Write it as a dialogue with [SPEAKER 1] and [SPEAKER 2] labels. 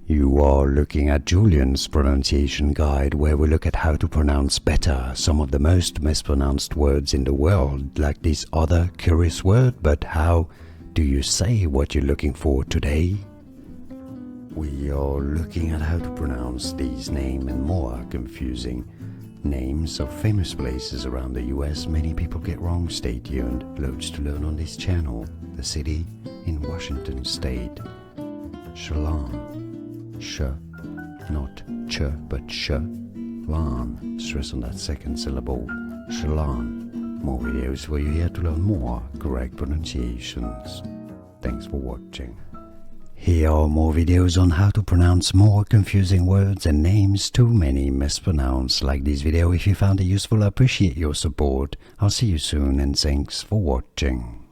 [SPEAKER 1] You are looking at Julian's pronunciation guide, where we look at how to pronounce better some of the most mispronounced words in the world, like this other curious word. But how do you say what you're looking for today? We are looking at how to pronounce these names and more confusing names of famous places around the US many people get wrong. Stay tuned, loads to learn on this channel. The city in Washington State, Chelan, sh, not ch but sh, lan, stress on that second syllable, Chelan. More videos where you're here to learn more correct pronunciations. Thanks for watching. Here are more videos on how to pronounce more confusing words and names too many mispronounced. Like this video if you found it useful. I appreciate your support. I'll see you soon and thanks for watching.